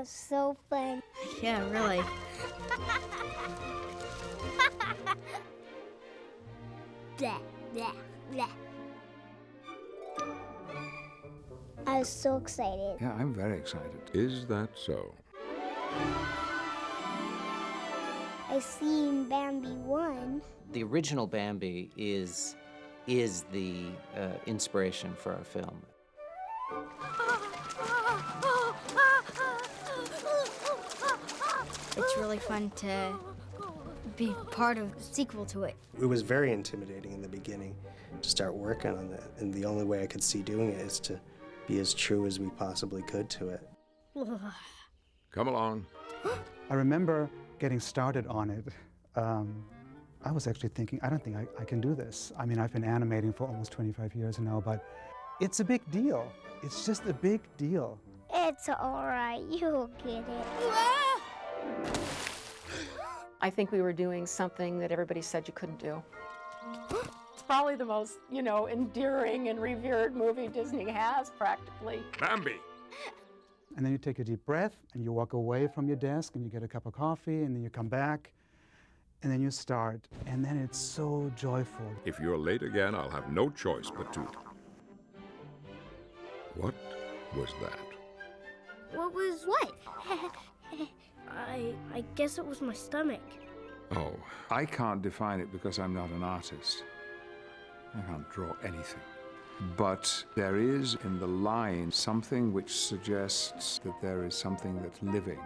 was so fun. Yeah, really. Blah, blah, blah. I was so excited. Yeah, I'm very excited. Is that so? I seen Bambi 1. The original Bambi is the inspiration for our film. It's really fun to be part of the sequel to it. It was very intimidating in the beginning to start working on that, and the only way I could see doing it is to be as true as we possibly could to it. Come along. I remember getting started on it. I was actually thinking, I don't think I can do this. I mean, I've been animating for almost 25 years now, but it's a big deal. It's just a big deal. It's all right. You'll get it. I think we were doing something that everybody said you couldn't do. It's probably the most, endearing and revered movie Disney has, practically. Bambi! And then you take a deep breath, and you walk away from your desk, and you get a cup of coffee, and then you come back, and then you start, and then it's so joyful. If you're late again, I'll have no choice but to. What was that? What was what? I guess it was my stomach. Oh, I can't define it because I'm not an artist. I can't draw anything. But there is in the line something which suggests that there is something that's living.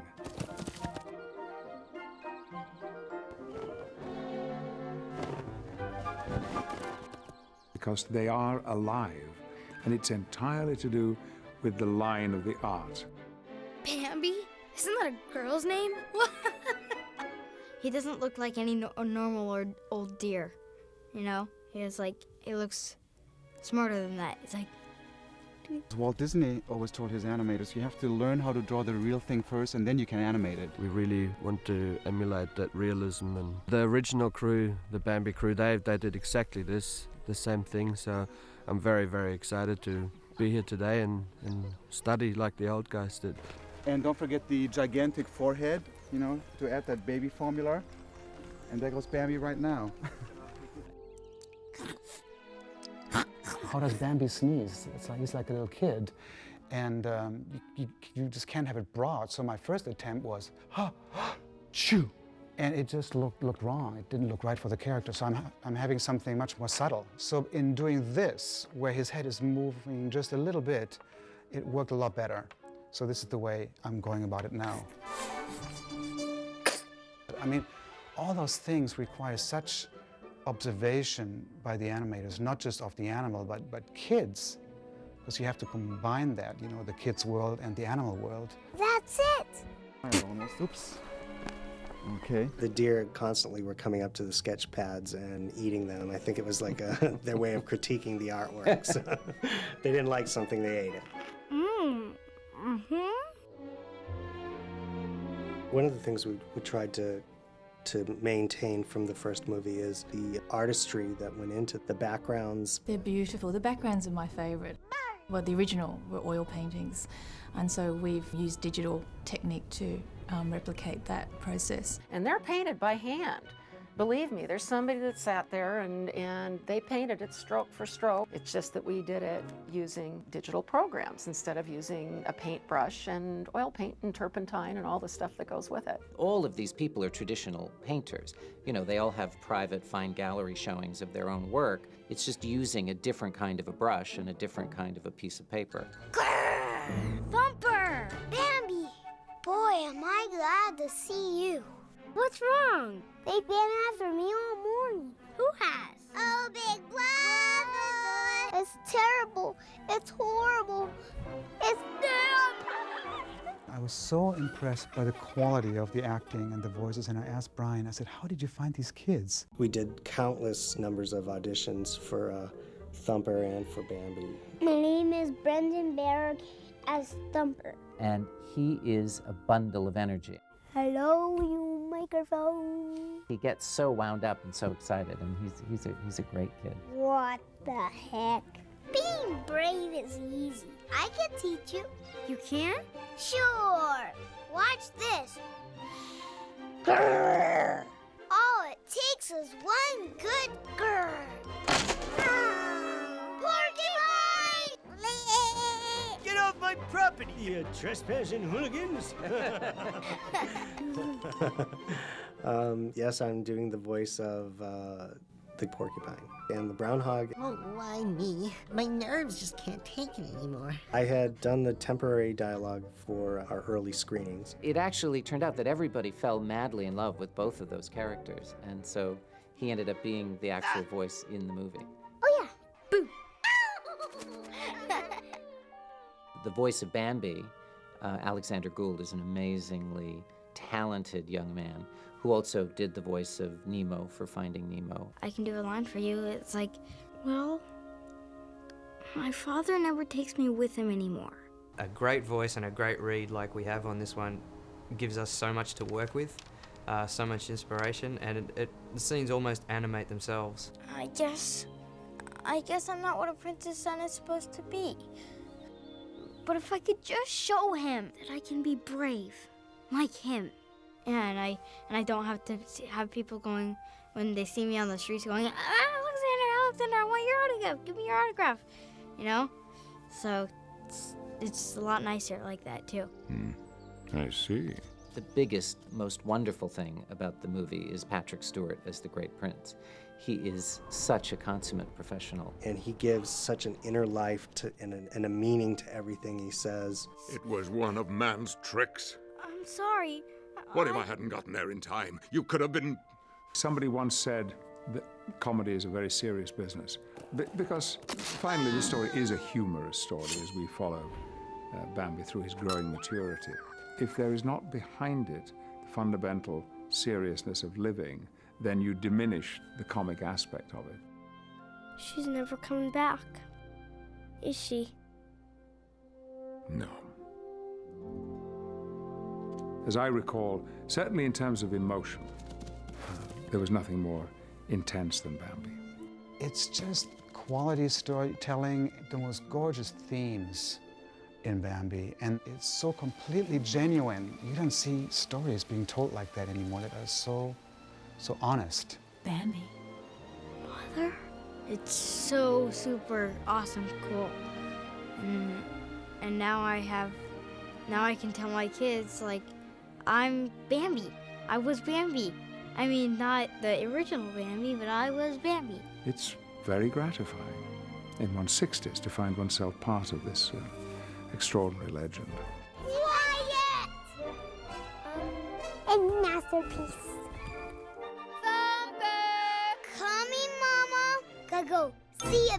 Because they are alive, and it's entirely to do with the line of the art. Bambi? Isn't that a girl's name? He doesn't look like any normal or old deer, He looks smarter than that. It's like... Walt Disney always told his animators, you have to learn how to draw the real thing first, and then you can animate it. We really want to emulate that realism, and the original crew, the Bambi crew, they did exactly the same thing, so I'm very, very excited to be here today and study like the old guys did. And don't forget the gigantic forehead, to add that baby formula. And there goes Bambi right now. How does Bambi sneeze? He's like a little kid. And you just can't have it broad. So my first attempt was, chew. And it just looked wrong. It didn't look right for the character. So I'm having something much more subtle. So in doing this, where his head is moving just a little bit, it worked a lot better. So this is the way I'm going about it now. I mean, all those things require such observation by the animators, not just of the animal, but kids. Because you have to combine that, the kids' world and the animal world. That's it! Almost, oops. Okay. The deer constantly were coming up to the sketch pads and eating them. I think it was like their way of critiquing the artwork. So they didn't like something, they ate it. One of the things we tried to maintain from the first movie is the artistry that went into the backgrounds. They're beautiful. The backgrounds are my favourite. Well, the original were oil paintings, and so we've used digital technique to replicate that process. And they're painted by hand. Believe me, there's somebody that sat there and they painted it stroke for stroke. It's just that we did it using digital programs instead of using a paintbrush and oil paint and turpentine and all the stuff that goes with it. All of these people are traditional painters. They all have private fine gallery showings of their own work. It's just using a different kind of a brush and a different kind of a piece of paper. Grrr! Thumper! Bambi! Boy, am I glad to see you. What's wrong? They've been after me all morning. Who has? Oh, big brother! It's terrible. It's horrible. It's damn! I was so impressed by the quality of the acting and the voices, and I asked Brian, I said, how did you find these kids? We did countless numbers of auditions for Thumper and for Bambi. My name is Brendan Barrick as Thumper. And he is a bundle of energy. Hello, you microphone. He gets so wound up and so excited, and he's a great kid. What the heck? Being brave is easy. I can teach you. You can? Sure. Watch this. Grrr. All it takes is one good grrr. Porcupine! Get off my property, you trespassing hooligans! Yes, I'm doing the voice of the porcupine. And the brown hog, Oh, why me? My nerves just can't take it anymore. I had done the temporary dialogue for our early screenings. It actually turned out that everybody fell madly in love with both of those characters, and so he ended up being the actual voice in the movie. Oh, yeah. Boo. The voice of Bambi, Alexander Gould, is an amazingly talented young man who also did the voice of Nemo for Finding Nemo. I can do a line for you. It's like, well, my father never takes me with him anymore. A great voice and a great read like we have on this one gives us so much to work with, so much inspiration, and the scenes almost animate themselves. I guess I'm not what a prince's son is supposed to be. But if I could just show him that I can be brave, like him, and I don't have to have people going, when they see me on the streets going, Alexander, I want your autograph, give me your autograph, you know? So it's a lot nicer like that too. I see. The biggest, most wonderful thing about the movie is Patrick Stewart as the Great Prince. He is such a consummate professional. And he gives such an inner life to, and a meaning to everything he says. It was one of man's tricks. I'm sorry. What if I hadn't gotten there in time? You could have been... Somebody once said that comedy is a very serious business. Because finally the story is a humorous story as we follow Bambi through his growing maturity. If there is not behind it the fundamental seriousness of living, then you diminish the comic aspect of it. She's never coming back, is she? No. As I recall, certainly in terms of emotion, there was nothing more intense than Bambi. It's just quality storytelling, the most gorgeous themes in Bambi, and it's so completely genuine. You don't see stories being told like that anymore that are so honest. Bambi. Mother? It's so super awesome cool. And now I can tell my kids, like, I'm Bambi. I was Bambi. I mean, not the original Bambi, but I was Bambi. It's very gratifying in one's 60s to find oneself part of this extraordinary legend. Quiet! A masterpiece. Thumper! Coming, Mama. Gotta go see ya.